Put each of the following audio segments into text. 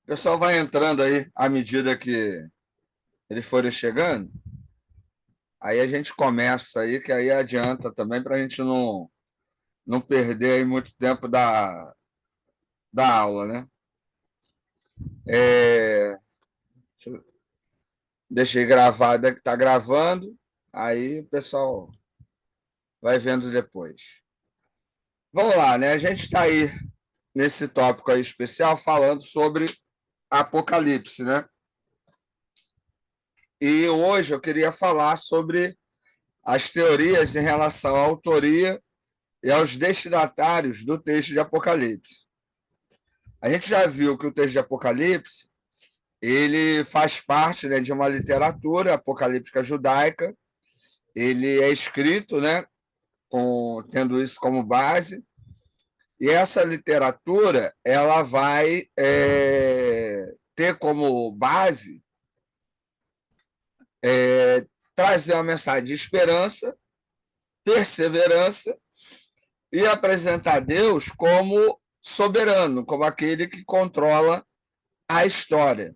pessoal vai entrando aí à medida que eles forem chegando. Aí a gente começa aí, que aí adianta também para a gente não perder aí muito tempo da aula, né? É, deixei gravado, que está gravando, aí o pessoal vai vendo depois. Vamos lá, né? A gente está aí nesse tópico aí especial falando sobre Apocalipse, né? E hoje eu queria falar sobre as teorias em relação à autoria e aos destinatários do texto de Apocalipse. A gente já viu que o texto de Apocalipse ele faz parte, né, de uma literatura apocalíptica judaica. Ele é escrito, né, tendo isso como base. E essa literatura ela vai ter como base trazer uma mensagem de esperança, perseverança e apresentar Deus como soberano, como aquele que controla a história.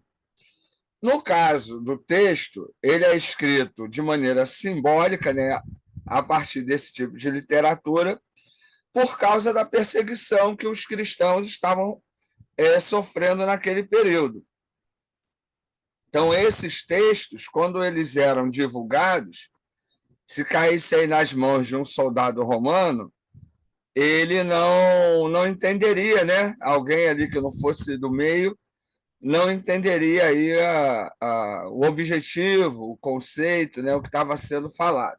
No caso do texto, ele é escrito de maneira simbólica, né, a partir desse tipo de literatura, por causa da perseguição que os cristãos estavam sofrendo naquele período. Então, esses textos, quando eles eram divulgados, se caísse aí nas mãos de um soldado romano, ele não entenderia, né? Alguém ali que não fosse do meio não entenderia aí o objetivo, o conceito, né? O que estava sendo falado.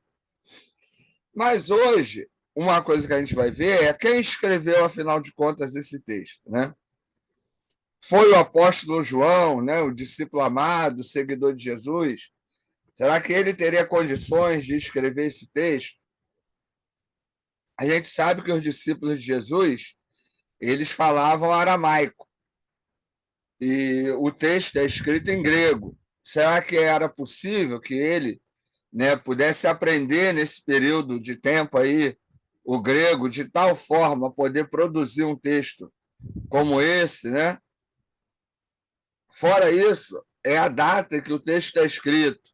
Mas hoje, uma coisa que a gente vai ver é quem escreveu, afinal de contas, esse texto, né? Foi o apóstolo João, né? O discípulo amado, seguidor de Jesus. Será que ele teria condições de escrever esse texto? A gente sabe que os discípulos de Jesus, eles falavam aramaico e o texto é escrito em grego. Será que era possível que ele, né, pudesse aprender nesse período de tempo aí o grego de tal forma a poder produzir um texto como esse, né? Fora isso, é a data que o texto está escrito.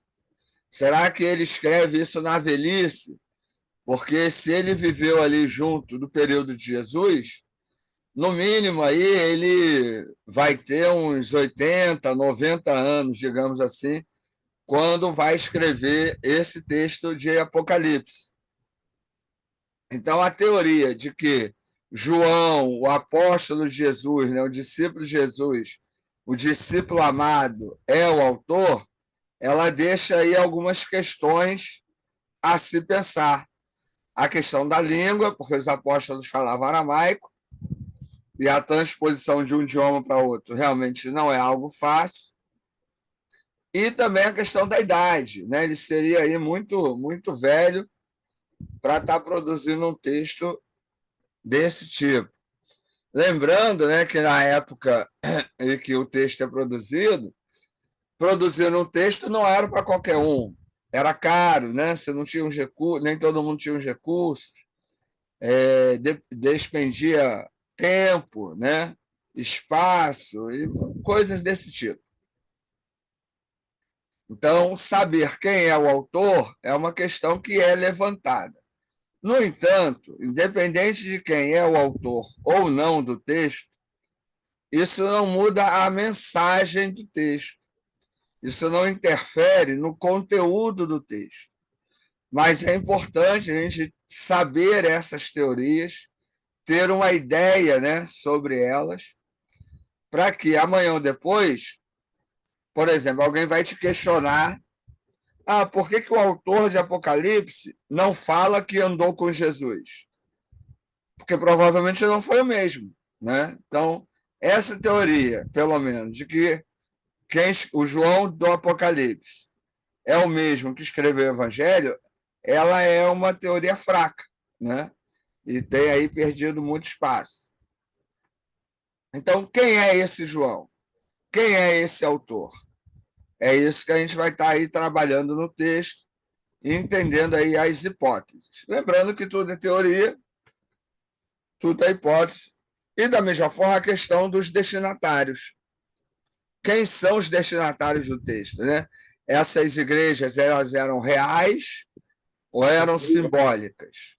Será que ele escreve isso na velhice? Porque se ele viveu ali junto do período de Jesus, no mínimo aí ele vai ter uns 80, 90 anos, digamos assim, quando vai escrever esse texto de Apocalipse. Então, a teoria de que João, o apóstolo de Jesus, né, o discípulo de Jesus, o discípulo amado, é o autor, ela deixa aí algumas questões a se pensar. A questão da língua, porque os apóstolos falavam aramaico, e a transposição de um idioma para outro realmente não é algo fácil. E também a questão da idade, né? Ele seria aí muito velho para estar produzindo um texto desse tipo. Lembrando, né, que na época em que o texto é produzido, produzir um texto não era para qualquer um, era caro, né? Você não tinha os recursos, nem todo mundo tinha os recursos, despendia tempo, né? Espaço e coisas desse tipo. Então, saber quem é o autor é uma questão que é levantada. No entanto, independente de quem é o autor ou não do texto, isso não muda a mensagem do texto. Isso não interfere no conteúdo do texto. Mas é importante a gente saber essas teorias, ter uma ideia, né, sobre elas, para que amanhã ou depois, por exemplo, alguém vai te questionar: por que o autor de Apocalipse não fala que andou com Jesus? Porque provavelmente não foi o mesmo, né? Então, essa teoria, pelo menos, de que o João do Apocalipse é o mesmo que escreveu o Evangelho, ela é uma teoria fraca, né? E tem aí perdido muito espaço. Então, quem é esse João? Quem é esse autor? É isso que a gente vai estar aí trabalhando no texto e entendendo aí as hipóteses. Lembrando que tudo é teoria, tudo é hipótese, e da mesma forma a questão dos destinatários. quem são os destinatários do texto, né? Essas igrejas, elas eram reais ou eram simbólicas?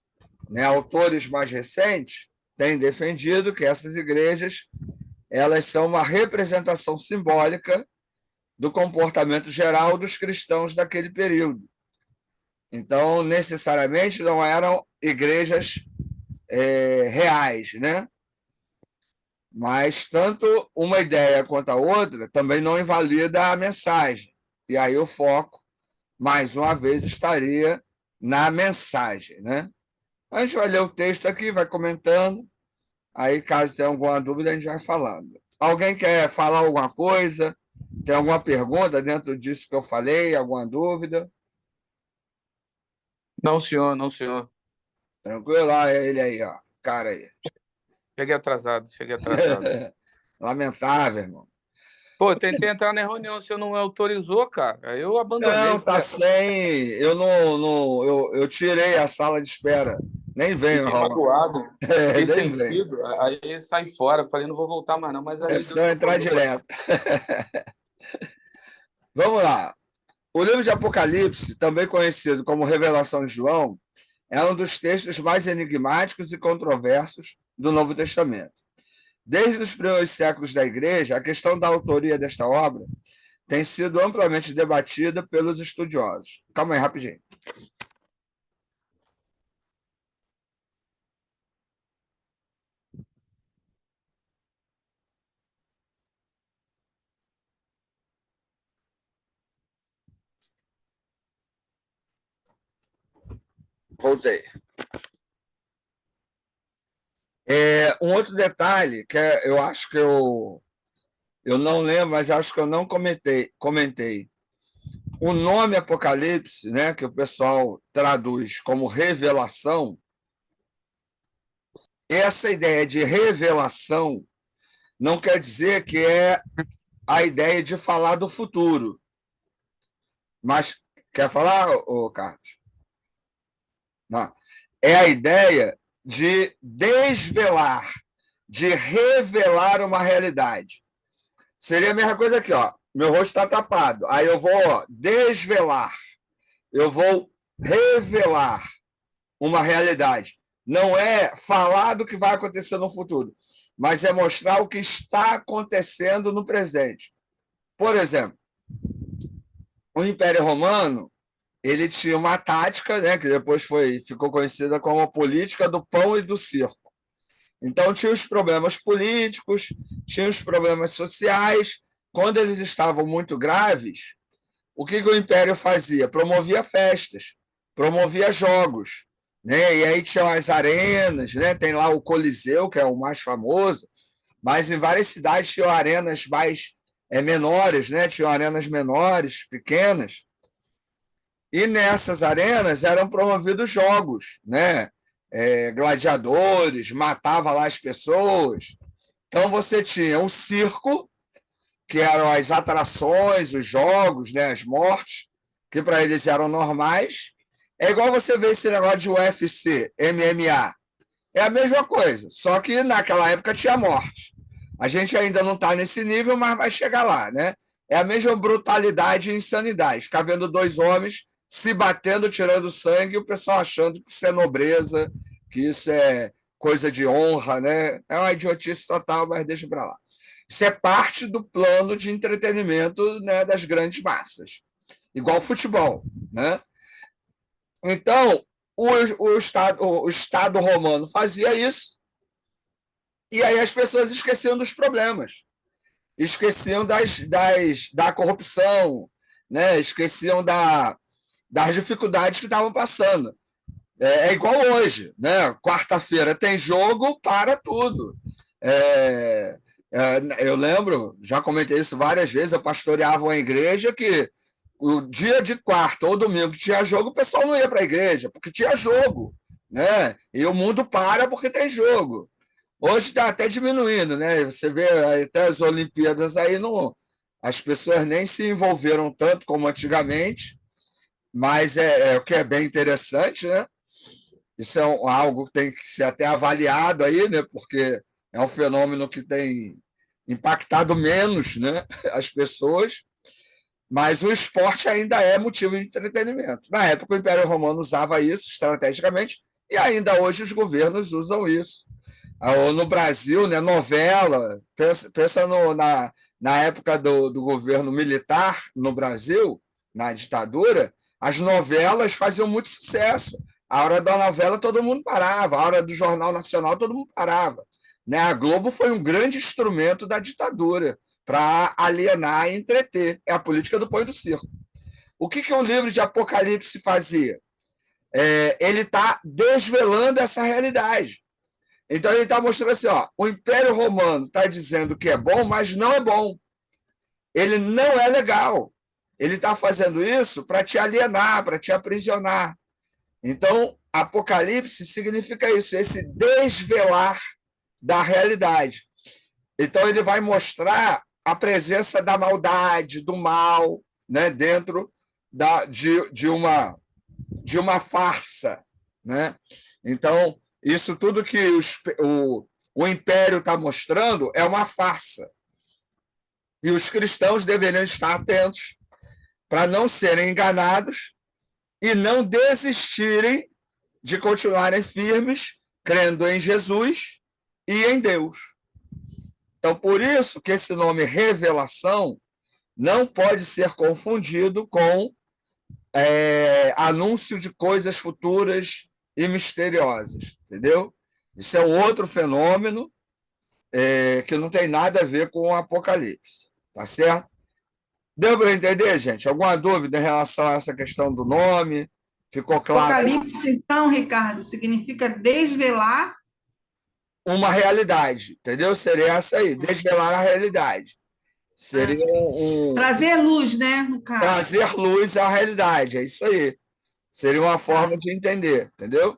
Né? Autores mais recentes têm defendido que essas igrejas, elas são uma representação simbólica do comportamento geral dos cristãos daquele período. Então, necessariamente, não eram igrejas reais, né? Mas tanto uma ideia quanto a outra também não invalida a mensagem. E aí o foco, mais uma vez, estaria na mensagem, né? A gente vai ler o texto aqui, vai comentando, aí caso tenha alguma dúvida, a gente vai falando. Alguém quer falar alguma coisa? Tem alguma pergunta dentro disso que eu falei? Alguma dúvida? Não, senhor, não, senhor. Tranquilo? Lá ele aí, ó. Cara aí. Cheguei atrasado, cheguei atrasado. Lamentável, irmão. Pô, eu tentei entrar na reunião, o senhor não autorizou, cara. Aí eu abandonei. Não, tá Falei, sem. Eu não eu tirei a sala de espera. Nem venho, fiquei Roland. magoado, fiquei Nem venho. sentido. Aí saí fora, falei, não vou voltar mais não. Mas É aí Deus só entrar proporcionou. direto. Vamos lá. O livro de Apocalipse, também conhecido como Revelação de João, é um dos textos mais enigmáticos e controversos do Novo Testamento. Desde os primeiros séculos da Igreja, a questão da autoria desta obra tem sido amplamente debatida pelos estudiosos. Calma aí, rapidinho. Voltei. Um outro detalhe que eu acho que eu não lembro, mas acho que eu não comentei. O nome Apocalipse, né, que o pessoal traduz como revelação, essa ideia de revelação não quer dizer que é a ideia de falar do futuro. Mas quer falar, Carlos? Não. É a ideia de desvelar, de revelar uma realidade. Seria a mesma coisa aqui, ó. Meu rosto está tapado. Aí eu vou desvelar. Eu vou revelar uma realidade. Não é falar do que vai acontecer no futuro, mas é mostrar o que está acontecendo no presente. Por exemplo, o Império Romano, ele tinha uma tática, né, que depois ficou conhecida como a política do pão e do circo. Então, tinha os problemas políticos, tinha os problemas sociais. Quando eles estavam muito graves, o que o Império fazia? Promovia festas, promovia jogos. Né? E aí tinha as arenas, né? Tem lá o Coliseu, que é o mais famoso, mas em várias cidades tinham arenas mais menores, né? Tinham arenas menores, pequenas. E nessas arenas eram promovidos jogos, né? Gladiadores, matava lá as pessoas. Então você tinha o circo, que eram as atrações, os jogos, né? As mortes, que para eles eram normais. É igual você ver esse negócio de UFC, MMA. É a mesma coisa, só que naquela época tinha morte. A gente ainda não está nesse nível, mas vai chegar lá, né? É a mesma brutalidade e insanidade. Ficar vendo dois homens se batendo, tirando sangue, e o pessoal achando que isso é nobreza, que isso é coisa de honra, né? É uma idiotice total, mas deixa para lá. Isso é parte do plano de entretenimento, né, das grandes massas. Igual futebol, né? Então, o Estado romano fazia isso, e aí as pessoas esqueciam dos problemas, esqueciam da corrupção, né? Esqueciam das dificuldades que estavam passando. É igual hoje, né? Quarta-feira tem jogo, para tudo. Eu lembro, já comentei isso várias vezes, eu pastoreava uma igreja que o dia de quarta ou domingo que tinha jogo, o pessoal não ia para a igreja, porque tinha jogo, né? E o mundo para porque tem jogo. Hoje está até diminuindo, né? Você vê até as Olimpíadas aí, não, as pessoas nem se envolveram tanto como antigamente, mas é o que é bem interessante, né? Isso é algo que tem que ser até avaliado aí, né? Porque é um fenômeno que tem impactado menos, né, as pessoas, mas o esporte ainda é motivo de entretenimento. Na época, o Império Romano usava isso estrategicamente e ainda hoje os governos usam isso. No Brasil, né, novela, pensa na época do governo militar no Brasil, na ditadura, as novelas faziam muito sucesso. A hora da novela todo mundo parava, a hora do Jornal Nacional todo mundo parava. Né? A Globo foi um grande instrumento da ditadura para alienar e entreter. É a política do pão e do circo. O que o livro de Apocalipse fazia? Ele está desvelando essa realidade. Então ele está mostrando assim, ó, o Império Romano está dizendo que é bom, mas não é bom. Ele não é legal. Ele está fazendo isso para te alienar, para te aprisionar. Então, Apocalipse significa isso, esse desvelar da realidade. Então ele vai mostrar a presença da maldade, do mal, né, dentro de uma farsa. Né? Então, isso tudo que o Império está mostrando é uma farsa. E os cristãos deveriam estar atentos para não serem enganados e não desistirem de continuarem firmes, crendo em Jesus e em Deus. Então, por isso que esse nome revelação não pode ser confundido com anúncio de coisas futuras e misteriosas, entendeu? Isso é um outro fenômeno que não tem nada a ver com o Apocalipse, tá certo? Deu para entender, gente? Alguma dúvida em relação a essa questão do nome? Ficou claro? Apocalipse, então, Ricardo, significa desvelar uma realidade, entendeu? Seria essa aí, desvelar a realidade. Seria trazer luz, né, no caso. Trazer luz à realidade, é isso aí. Seria uma forma de entender, entendeu?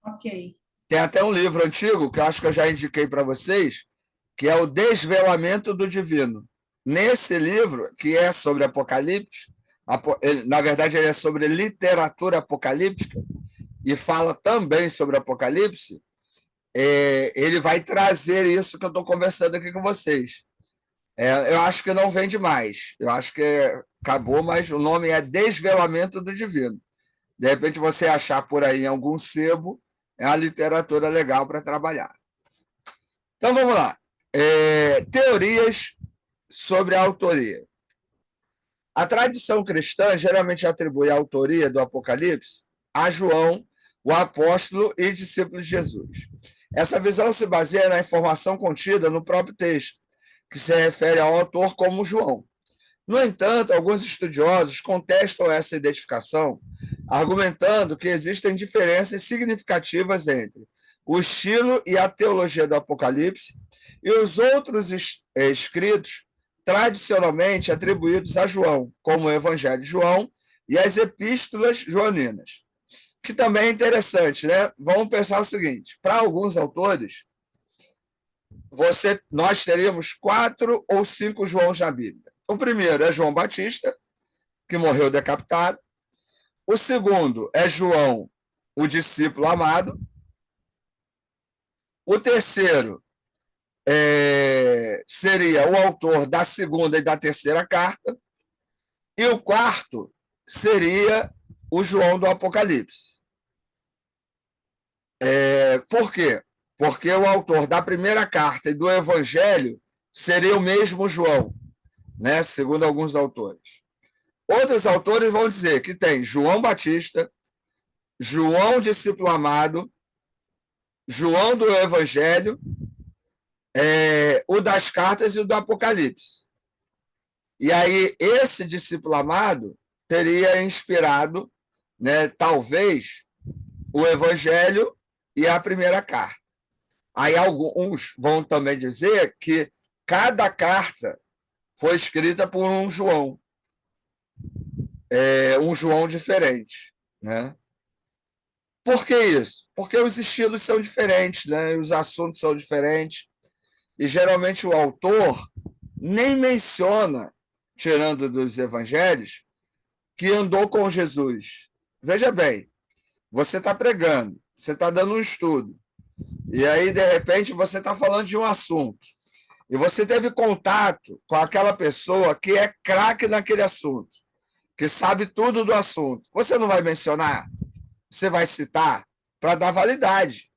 Ok. Tem até um livro antigo, que eu acho que eu já indiquei para vocês, que é o Desvelamento do Divino. Nesse livro, que é sobre Apocalipse, na verdade ele é sobre literatura apocalíptica, e fala também sobre Apocalipse, ele vai trazer isso que eu estou conversando aqui com vocês. Eu acho que não vende mais. Eu acho que acabou, mas o nome é Desvelamento do Divino. De repente, você achar por aí em algum sebo, é uma literatura legal para trabalhar. Então, vamos lá. Teorias sobre a autoria. A tradição cristã geralmente atribui a autoria do Apocalipse a João, o apóstolo e discípulo de Jesus. Essa visão se baseia na informação contida no próprio texto, que se refere ao autor como João. No entanto, alguns estudiosos contestam essa identificação, argumentando que existem diferenças significativas entre o estilo e a teologia do Apocalipse e os outros escritos tradicionalmente atribuídos a João, como o Evangelho de João e as epístolas joaninas. Que também é interessante, né? Vamos pensar o seguinte: para alguns autores, nós teríamos 4 ou 5 Joãos na Bíblia. O primeiro é João Batista, que morreu decapitado. O segundo é João, o discípulo amado. O terceiro seria o autor da segunda e da terceira carta. E o quarto seria o João do Apocalipse. Por quê? Porque o autor da primeira carta e do Evangelho seria o mesmo João, né? Segundo alguns autores. Outros autores vão dizer que tem João Batista, João discípulo amado, João do Evangelho, o das cartas e o do Apocalipse. E aí, esse discípulo amado teria inspirado, né, talvez, o Evangelho e a primeira carta. Aí alguns vão também dizer que cada carta foi escrita por um João diferente, né? Por que isso? Porque os estilos são diferentes, né? Os assuntos são diferentes, e geralmente o autor nem menciona, tirando dos evangelhos, que andou com Jesus. Veja bem, você está pregando, você está dando um estudo, e aí, de repente, você está falando de um assunto. e você teve contato com aquela pessoa que é craque naquele assunto, que sabe tudo do assunto, você não vai mencionar? Você vai citar para dar validade.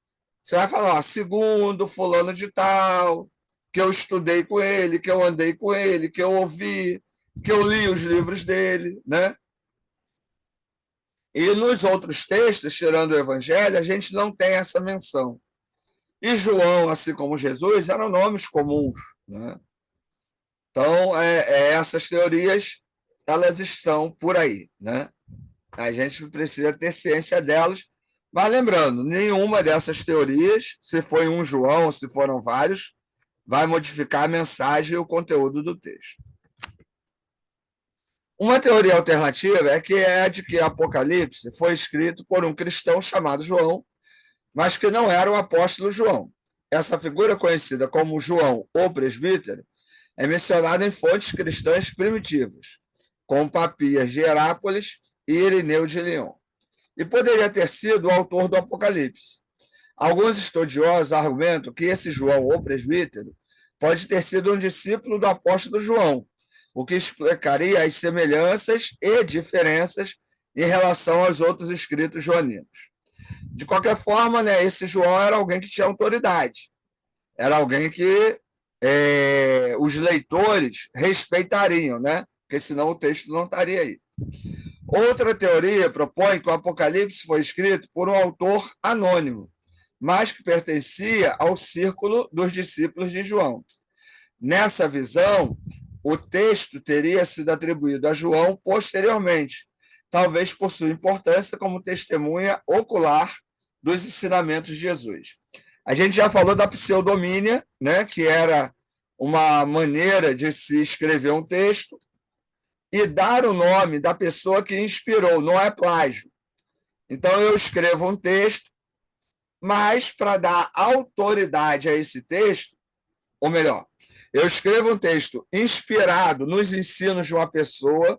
Você vai falar, ó, segundo fulano de tal, que eu estudei com ele, que eu andei com ele, que eu ouvi, que eu li os livros dele, né? E nos outros textos, tirando o Evangelho, a gente não tem essa menção. E João, assim como Jesus, eram nomes comuns, né? Então, essas teorias, elas estão por aí, né? A gente precisa ter ciência delas, mas lembrando, nenhuma dessas teorias, se foi um João, se foram vários, vai modificar a mensagem e o conteúdo do texto. Uma teoria alternativa é a de que Apocalipse foi escrito por um cristão chamado João, mas que não era o apóstolo João. Essa figura, conhecida como João, o presbítero, é mencionada em fontes cristãs primitivas, como Papias de Herápolis e Irineu de Lyon, e poderia ter sido o autor do Apocalipse. Alguns estudiosos argumentam que esse João, o presbítero, pode ter sido um discípulo do apóstolo João, o que explicaria as semelhanças e diferenças em relação aos outros escritos joaninos. De qualquer forma, né, esse João era alguém que tinha autoridade, era alguém que os leitores respeitariam, né? Porque senão o texto não estaria aí. Outra teoria propõe que o Apocalipse foi escrito por um autor anônimo, mas que pertencia ao círculo dos discípulos de João. Nessa visão, o texto teria sido atribuído a João posteriormente, talvez por sua importância como testemunha ocular dos ensinamentos de Jesus. A gente já falou da pseudomínia, né, que era uma maneira de se escrever um texto e dar o nome da pessoa que inspirou, não é plágio. Então, eu escrevo um texto, mas para dar autoridade a esse texto, ou melhor, eu escrevo um texto inspirado nos ensinos de uma pessoa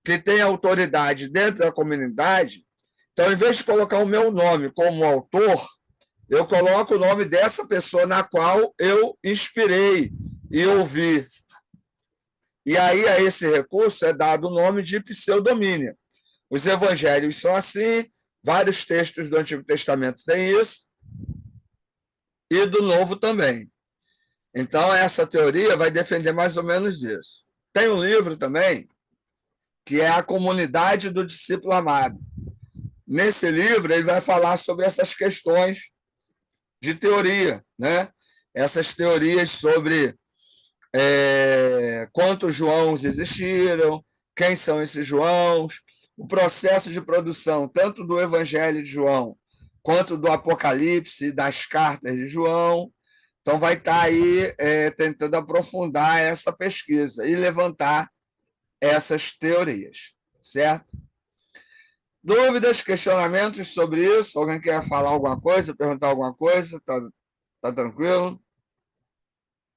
que tem autoridade dentro da comunidade. Então, em vez de colocar o meu nome como autor, eu coloco o nome dessa pessoa na qual eu inspirei e ouvi. E aí, a esse recurso é dado o nome de pseudomínia. Os evangelhos são assim, vários textos do Antigo Testamento têm isso, e do Novo também. Então, essa teoria vai defender mais ou menos isso. Tem um livro também, que é A Comunidade do Discípulo Amado. Nesse livro, ele vai falar sobre essas questões de teoria, né? Essas teorias sobre quantos Joãos existiram, quem são esses Joãos, o processo de produção tanto do Evangelho de João quanto do Apocalipse e das cartas de João. Então, vai estar aí tentando aprofundar essa pesquisa e levantar essas teorias, certo? Dúvidas, questionamentos sobre isso? Alguém quer falar alguma coisa, perguntar alguma coisa? Tá tranquilo?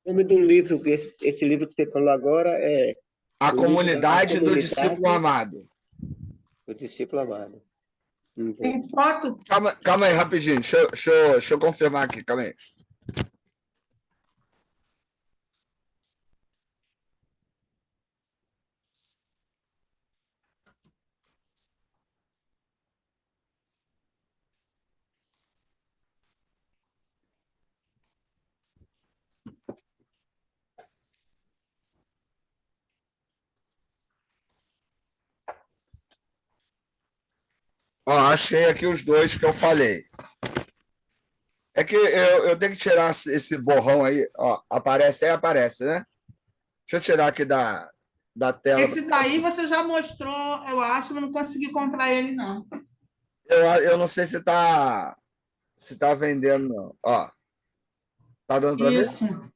O nome do livro, esse livro que você falou agora é A Comunidade do Discípulo Amado. O Discípulo Amado. Tem foto? Calma aí, rapidinho. Deixa eu confirmar aqui, calma aí. Ó, achei aqui os dois que eu falei. É que eu tenho que tirar esse borrão aí. Ó, aparece, né? Deixa eu tirar aqui da tela. Esse daí você já mostrou, eu acho, mas não consegui comprar ele, não. Eu não sei se tá vendendo, não. Ó, tá dando para ver? Isso.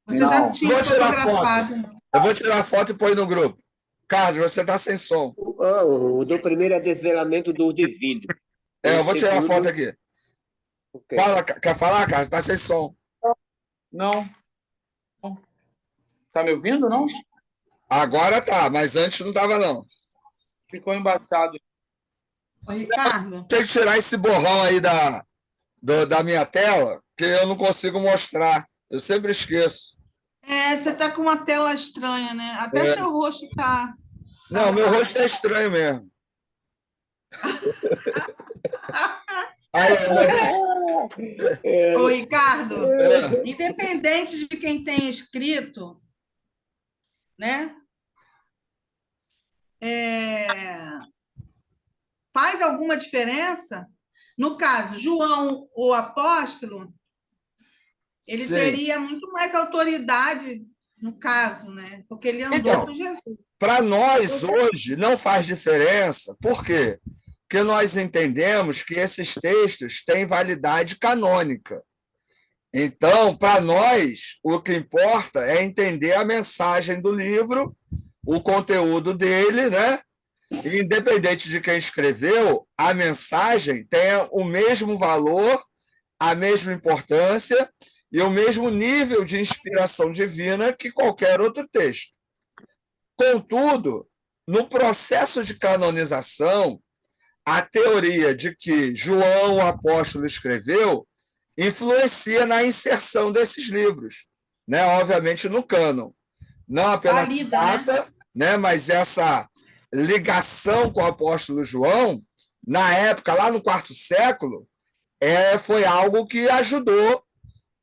Você Não. já tinha Vou tirar fotografado. Eu vou tirar a foto e pôr no grupo. Carlos, você tá sem som. O do primeiro é Desvelamento do Divino. Eu vou tirar a foto aqui. Okay. Quer falar, Carlos? Tá sem som. Não. Tá me ouvindo, não? Agora tá, mas antes não tava, não. Ficou embaçado. Ô, Ricardo, Tem que tirar esse borrão aí da minha tela, que eu não consigo mostrar Eu sempre esqueço. Você está com uma tela estranha, né? Até É. seu rosto está. Não, meu rosto é estranho mesmo. Aí, Ô, Ricardo, é, independente de quem tenha escrito, né? Faz alguma diferença? No caso, João, o apóstolo, ele sim. teria muito mais autoridade no caso, né? Porque ele andou Então, com Jesus. para nós hoje não faz diferença. Por quê? Porque nós entendemos que esses textos têm validade canônica. Então, para nós, o que importa é entender a mensagem do livro, o conteúdo dele, né? E, independente de quem escreveu, a mensagem tem o mesmo valor, a mesma importância e o mesmo nível de inspiração divina que qualquer outro texto. Contudo, no processo de canonização, a teoria de que João, o apóstolo, escreveu influencia na inserção desses livros, né? Obviamente no cânon. Não apenas Valida, a né? data, né? Mas essa ligação com o apóstolo João, na época, lá no IV século, foi algo que ajudou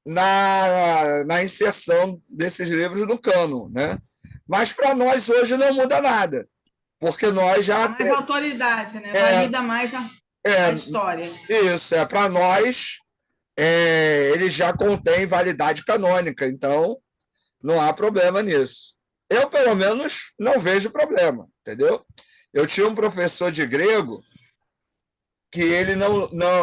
na inserção desses livros no cânon, né? Mas para nós hoje não muda nada, porque nós Dá já mais autoridade, né? é, Valida mais a é história. isso, para nós ele já contém validade canônica, então não há problema nisso. Eu, pelo menos, não vejo problema, entendeu? Eu tinha um professor de grego que ele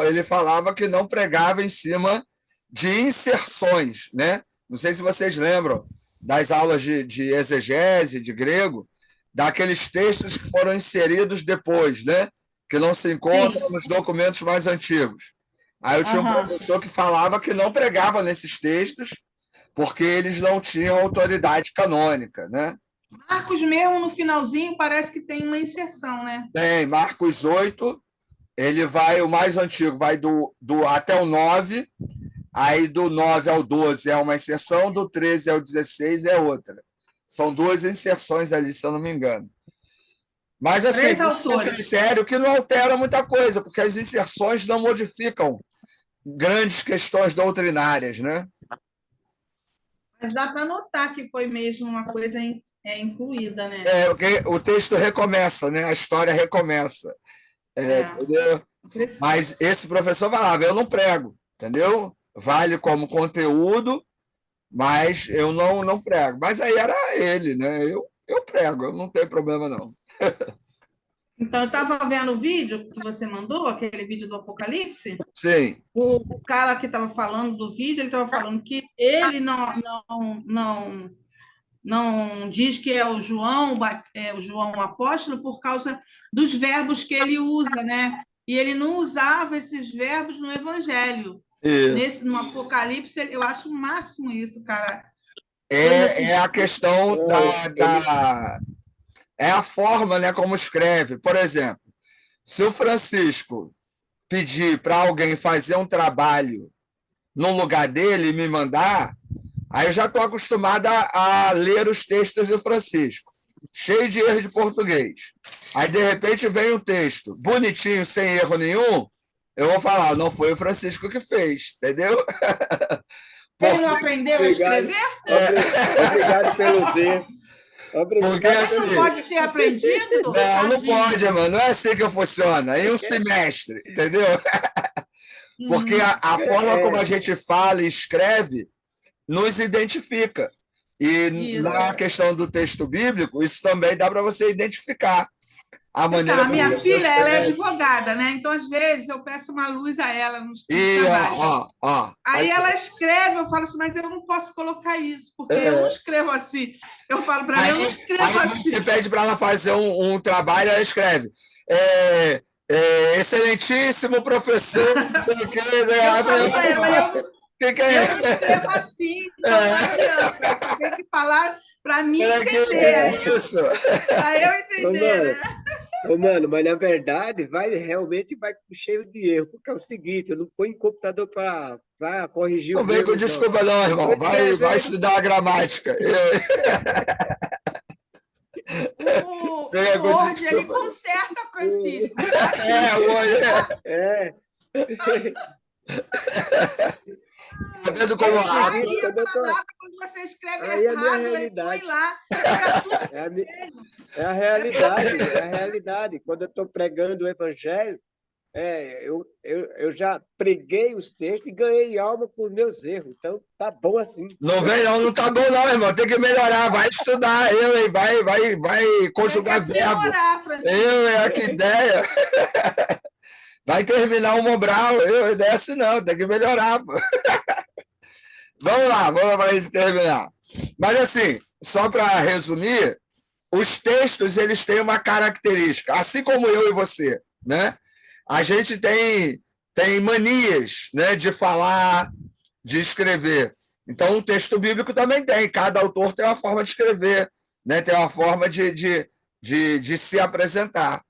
ele falava que não pregava em cima de inserções, né? Não sei se vocês lembram das aulas de exegese, de grego, daqueles textos que foram inseridos depois, né? Que não se encontram Sim. nos documentos mais antigos. Aí eu tinha um professor que falava que não pregava nesses textos porque eles não tinham autoridade canônica, né? Marcos mesmo, no finalzinho, parece que tem uma inserção, né? Tem Marcos 8, ele vai, o mais antigo vai até o 9, aí do 9 ao 12 é uma inserção, do 13 ao 16 é outra. São duas inserções ali, se eu não me engano. Mas, assim, Três é um autores. critério que não altera muita coisa, porque as inserções não modificam grandes questões doutrinárias, né? Mas dá para notar que foi mesmo uma coisa incluída, né? Porque o texto recomeça, né? A história recomeça. Entendeu? Mas esse professor falava, eu não prego, entendeu? Vale como conteúdo, mas eu não prego. Mas aí era ele, né? Eu prego, eu não tenho problema, não. Então, eu estava vendo o vídeo que você mandou, aquele vídeo do Apocalipse. Sim. O cara que estava falando do vídeo, ele estava falando que ele não diz que é o João apóstolo por causa dos verbos que ele usa, né? E ele não usava esses verbos no Evangelho. Isso. No Apocalipse, eu acho o máximo isso, cara. É a questão é a forma, né, como escreve. Por exemplo, se o Francisco pedir para alguém fazer um trabalho no lugar dele e me mandar, aí eu já estou acostumado a ler os textos do Francisco, cheio de erro de português. Aí, de repente, vem um texto bonitinho, sem erro nenhum, eu vou falar, não foi o Francisco que fez, entendeu? Ele não aprendeu a escrever? Obrigado pelo ver. Porque Ele assim, não pode ter aprendido? não pode, mano. Não é assim que funciona. Em um semestre, entendeu? Porque a forma como a gente fala e escreve nos identifica. E na questão do texto bíblico, isso também dá para você identificar a maneira A minha como filha, ela é advogada, né? Então, às vezes, eu peço uma luz a ela nos E, trabalhos. ó. Aí ela escreve, eu falo assim, mas eu não posso colocar isso, porque eu não escrevo assim. Eu falo para ela, eu não escrevo assim. Você pede para ela fazer um trabalho, ela escreve. Excelentíssimo professor. Eu falo para ela, eu não escrevo assim, então não adianta. Você tem que falar para mim entender. Para eu entender, né? Mano, mas na verdade realmente vai cheio de erro, porque é o seguinte, eu não ponho computador para para corrigir Não os vem com erros, não. desculpa, não, irmão. Vai estudar a gramática. O Word, ele conserta, Francisco. Tá vendo como a palavra, quando você escreve errado, ele põe lá. É a realidade, é a realidade. Quando eu estou pregando o evangelho, eu já preguei os textos e ganhei alma por meus erros. Então, tá bom assim. Não vem, não tá bom, não, irmão. Tem que melhorar. Vai estudar. Vai conjugar verbo. Que ideia. Vai terminar o Mobral. Ideia assim, não. Tem que melhorar. Pô. Vamos lá para a gente terminar. Mas, assim, só para resumir, os textos eles têm uma característica, assim como eu e você, né? A gente tem manias, né, de falar, de escrever. Então, o texto bíblico também tem. Cada autor tem uma forma de escrever, né? Tem uma forma de se apresentar.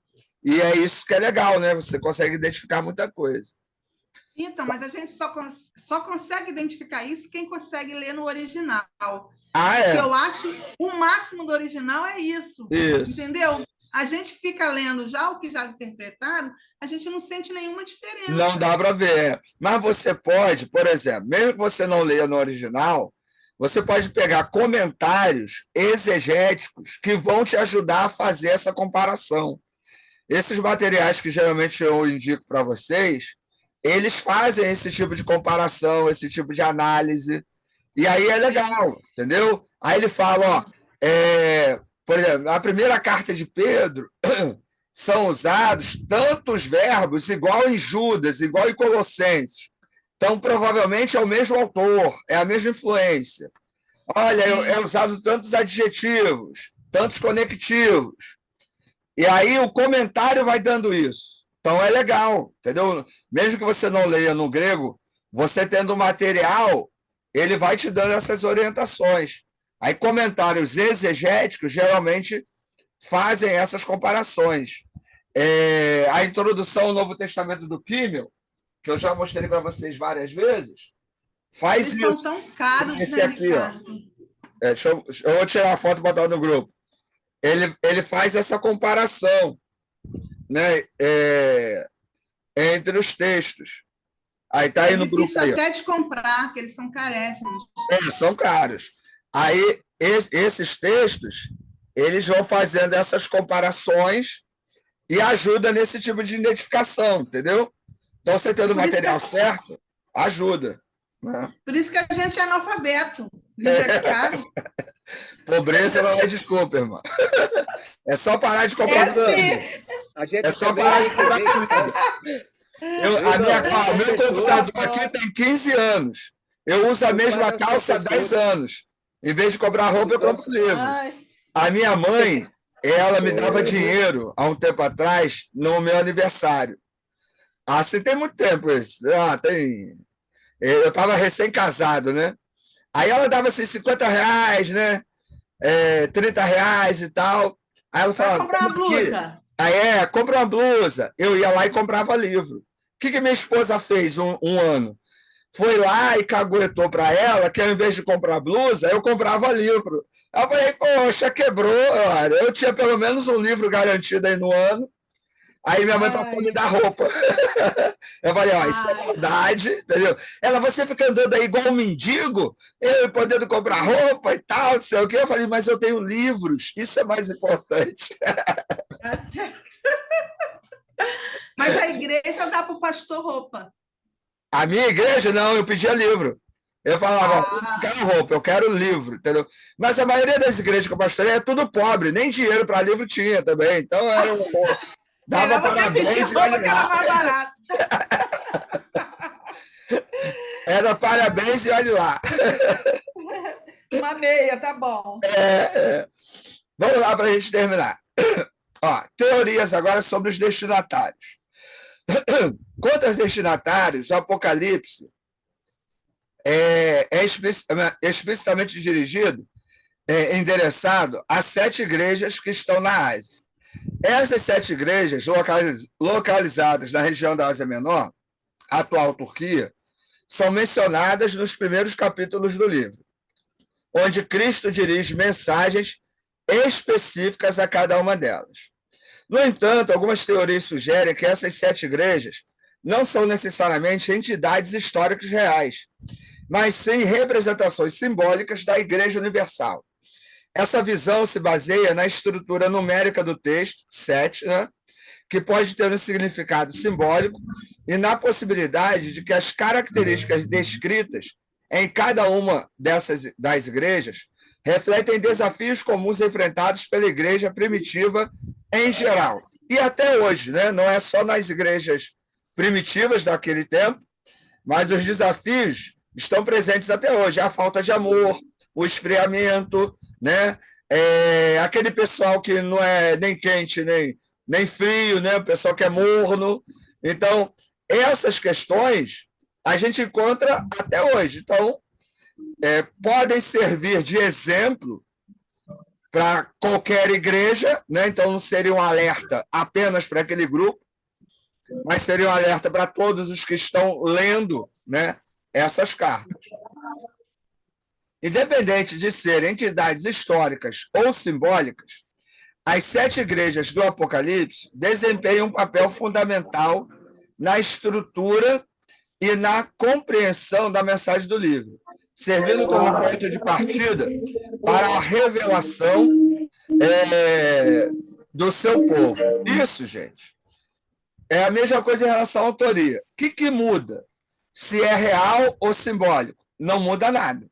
E é isso que é legal, né? Você consegue identificar muita coisa. Então, mas a gente só consegue identificar isso quem consegue ler no original. É? Eu acho o máximo do original é isso. Entendeu? A gente fica lendo já o que já interpretaram, a gente não sente nenhuma diferença. Não dá para ver. Mas você pode, por exemplo, mesmo que você não leia no original, você pode pegar comentários exegéticos que vão te ajudar a fazer essa comparação. Esses materiais que geralmente eu indico para vocês, eles fazem esse tipo de comparação, esse tipo de análise, e aí é legal, entendeu? Aí ele fala, por exemplo, na primeira carta de Pedro, são usados tantos verbos igual em Judas, igual em Colossenses. Então, provavelmente é o mesmo autor, é a mesma influência. Olha, é usado tantos adjetivos, tantos conectivos. E aí o comentário vai dando isso. Então é legal, entendeu? Mesmo que você não leia no grego, você tendo o material, ele vai te dando essas orientações. Aí comentários exegéticos geralmente fazem essas comparações. A introdução ao Novo Testamento do Kimmel, que eu já mostrei para vocês várias vezes, faz Eles isso. são tão caros, esse aqui, ó. Eu vou tirar a foto e botar no grupo. Ele faz essa comparação, né, entre os textos. Aí está aí no grupo. É difícil até de comprar, porque eles são carésimos. São caros. Aí, esses textos, eles vão fazendo essas comparações e ajuda nesse tipo de identificação, entendeu? Então, você tendo o material certo, ajuda. Né? Por isso que a gente é analfabeto. É caro. Pobreza não é desculpa, irmão. É só parar de comprar tudo. É só parar de comprar tudo. Meu computador aqui tem 15 anos. Eu uso a mesma calça há 10 anos. Em vez de comprar roupa, eu compro livro. A minha mãe, ela me dava dinheiro há um tempo atrás no meu aniversário. Assim tem muito tempo isso. Eu estava recém-casado, né? Aí ela dava assim, R$50, né? R$30 e tal. Aí ela falava... comprar uma blusa. Compra uma blusa. Eu ia lá e comprava livro. O que minha esposa fez um ano? Foi lá e caguetou para ela que ao invés de comprar blusa, eu comprava livro. Eu falei, poxa, quebrou. Eu tinha pelo menos um livro garantido aí no ano. Aí minha mãe passou a me dar roupa. Eu falei, isso é verdade, entendeu? Você fica andando aí igual um mendigo, eu podendo comprar roupa e tal, não sei o quê. Eu falei, mas eu tenho livros, isso é mais importante. Tá certo. Mas a igreja dá para o pastor roupa. A minha igreja, não, eu pedia livro. Eu falava, eu não quero roupa, eu quero livro, entendeu? Mas a maioria das igrejas que eu pastorei é tudo pobre, nem dinheiro para livro tinha também, então era um... Dava parabéns e olha lá. Era parabéns e olha lá. Uma meia, tá bom. Vamos lá para a gente terminar. Teorias agora sobre os destinatários. Quanto aos destinatários, o Apocalipse é explicitamente dirigido, endereçado a 7 igrejas que estão na Ásia. Essas 7 igrejas, localizadas na região da Ásia Menor, atual Turquia, são mencionadas nos primeiros capítulos do livro, onde Cristo dirige mensagens específicas a cada uma delas. No entanto, algumas teorias sugerem que essas 7 igrejas não são necessariamente entidades históricas reais, mas sim representações simbólicas da Igreja Universal. Essa visão se baseia na estrutura numérica do texto, 7, né, que pode ter um significado simbólico, e na possibilidade de que as características descritas em cada uma das igrejas refletem desafios comuns enfrentados pela igreja primitiva em geral. E até hoje, né? Não é só nas igrejas primitivas daquele tempo, mas os desafios estão presentes até hoje. A falta de amor, o esfriamento, né? Aquele pessoal que não é nem quente, nem frio, né? O pessoal que é morno. Então, essas questões a gente encontra até hoje. Então, podem servir de exemplo para qualquer igreja, né? Então não seria um alerta apenas para aquele grupo, mas seria um alerta para todos os que estão lendo, né, essas cartas. Independente de serem entidades históricas ou simbólicas, as 7 igrejas do Apocalipse desempenham um papel fundamental na estrutura e na compreensão da mensagem do livro, servindo como ponto de partida para a revelação do seu povo. Isso, gente, é a mesma coisa em relação à autoria. O que muda? Se é real ou simbólico? Não muda nada.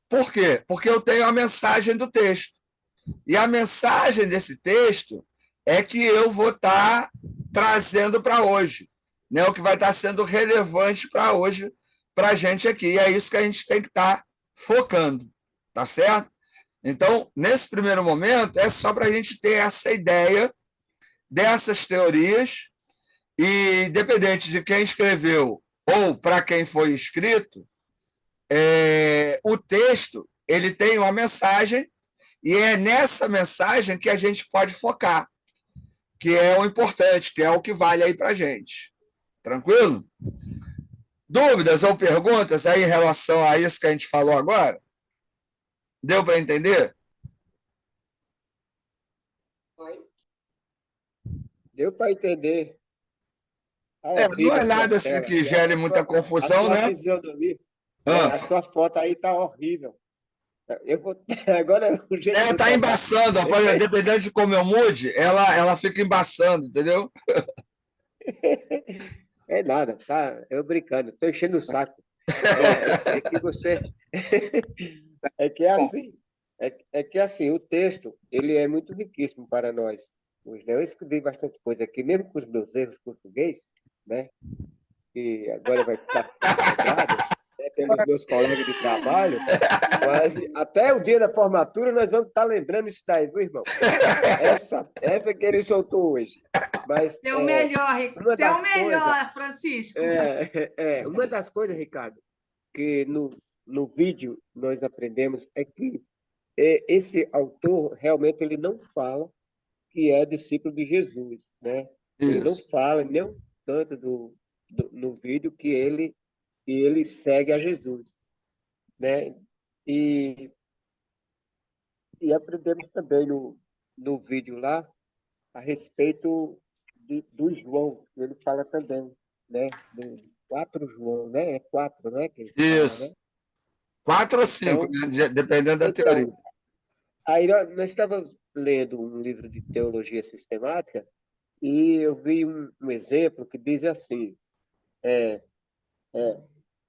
Por quê? Porque eu tenho a mensagem do texto. E a mensagem desse texto é que eu vou estar trazendo para hoje, né? O que vai estar sendo relevante para hoje, para a gente aqui. E é isso que a gente tem que estar focando, tá certo? Então, nesse primeiro momento, é só para a gente ter essa ideia dessas teorias, e independente de quem escreveu ou para quem foi escrito, o texto ele tem uma mensagem, e é nessa mensagem que a gente pode focar, que é o importante, que é o que vale aí para a gente. Tranquilo? Dúvidas ou perguntas aí em relação a isso que a gente falou agora? Deu para entender? Deu para entender. Não é nada assim que gere muita confusão, né? A sua foto aí está horrível. Agora o jeito ela está embaçando, dependendo de como eu mude, ela fica embaçando, entendeu? É nada, tá? Eu brincando, estou enchendo o saco. É que você. É que assim, o texto ele é muito riquíssimo para nós. Eu escrevi bastante coisa aqui, mesmo com os meus erros português, né? Que agora vai ficar registrado, né, pelos meus colegas de trabalho, mas até o dia da formatura nós vamos estar lembrando isso daí, viu, irmão? Essa que ele soltou hoje. Mas, você é o melhor, você é o melhor, Francisco. Uma das coisas, Ricardo, que no vídeo nós aprendemos é que esse autor realmente ele não fala que é discípulo de Jesus, né? Ele não fala nem um tanto no vídeo que ele segue a Jesus, né? E aprendemos também no vídeo lá a respeito do João, que ele fala também, né? Do 4 João, né? É 4, né? Que ele Isso. Fala, né? 4 ou 5, então, né? Dependendo da teoria. Aí nós estávamos lendo um livro de teologia sistemática e eu vi um exemplo que diz assim,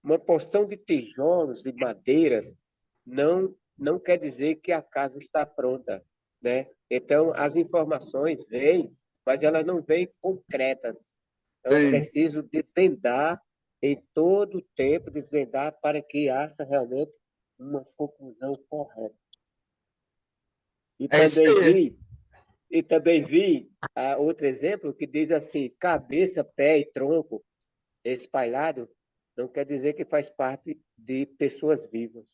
uma porção de tijolos, de madeiras, não quer dizer que a casa está pronta, né? Então, as informações vêm, mas elas não vêm concretas. Então, é preciso desvendar em todo o tempo, desvendar para que haja realmente uma conclusão correta. E também vi outro exemplo que diz assim, cabeça, pé e tronco espalhado, não quer dizer que faz parte de pessoas vivas.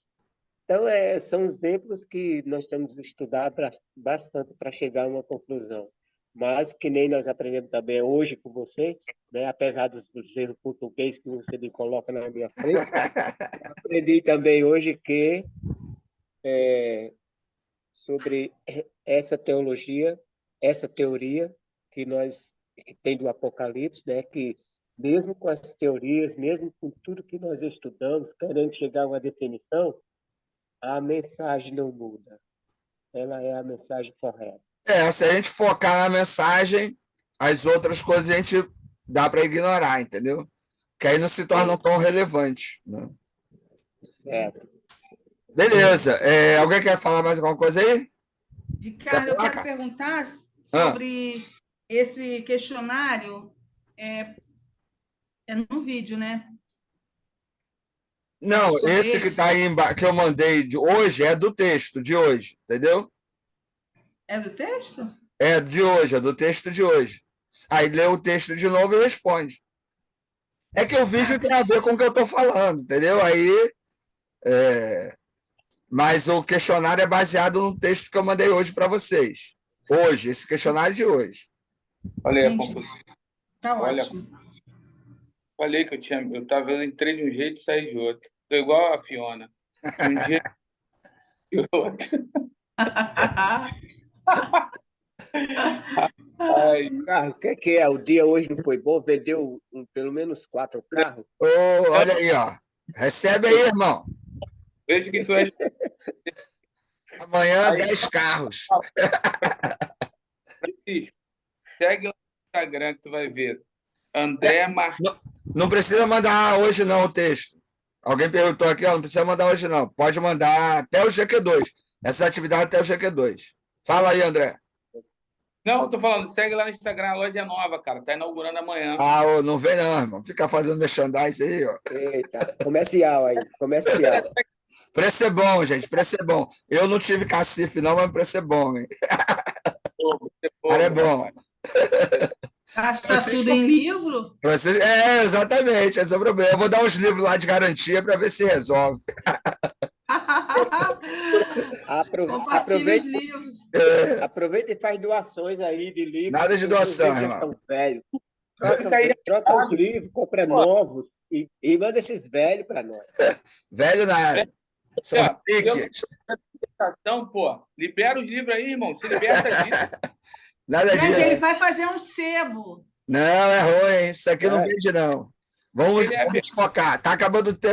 Então, são exemplos que nós temos estudado bastante para chegar a uma conclusão. mas que nem nós aprendemos também hoje com você, né? Apesar dos erros portugueses que você me coloca na minha frente, aprendi também hoje que sobre essa teologia, essa teoria que tem do Apocalipse, né? Que mesmo com as teorias, mesmo com tudo que nós estudamos, querendo chegar a uma definição, a mensagem não muda. Ela é a mensagem correta. Se a gente focar na mensagem, as outras coisas a gente dá para ignorar, entendeu? Que aí não se tornam tão relevantes. Né? Beleza. Alguém quer falar mais alguma coisa aí? Ricardo, eu quero perguntar sobre esse questionário. É no vídeo, né? Não, esse que está aí embaixo, que eu mandei de hoje, é do texto de hoje, entendeu? É do texto? É de hoje, é do texto de hoje. Aí lê o texto de novo e responde. É que o vídeo tem a ver com o que eu estou falando, entendeu? Aí, mas o questionário é baseado no texto que eu mandei hoje para vocês. Hoje, esse questionário de hoje. Olha a confusão. Tá ótimo. Falei que eu estava entrei de um jeito e saí de outro. Estou igual a Fiona. Um dia e outro. Carro, o que é? O dia hoje não foi bom? Vendeu pelo menos 4 carros? Olha aí, ó. Recebe aí, irmão. Veja que tu és. Amanhã, 10 carros. Segue lá no Instagram que tu vai ver. André Martins. Não precisa mandar hoje, não, o texto. Alguém perguntou aqui, não precisa mandar hoje, não. Pode mandar até o GQ2. Essa atividade até o GQ2. Fala aí, André. Não, eu tô falando, segue lá no Instagram, a loja é nova, cara. Tá inaugurando amanhã. Não vem não, irmão. Fica fazendo merchandising aí, ó. Eita, comercial aí, comercial. Preço é bom, gente, preço é bom. Eu não tive cacife, não, mas preço é bom, hein? Cara, é bom. Está tudo em livro? Exatamente, esse é o problema. Eu vou dar uns livros lá de garantia para ver se resolve. Aproveite os livros. Aproveita e faz doações aí de livros. Nada de doação, já irmão. estão velhos. Troca os livros, compra novos e manda esses velhos para nós. Velho nada. São piques. Pô, libera os livros aí, irmão. Se liberta disso. Nada disso. Gente, ele vai fazer um sebo. Não, é ruim. Isso aqui não vende, não. Vamos focar. Tá acabando o tempo.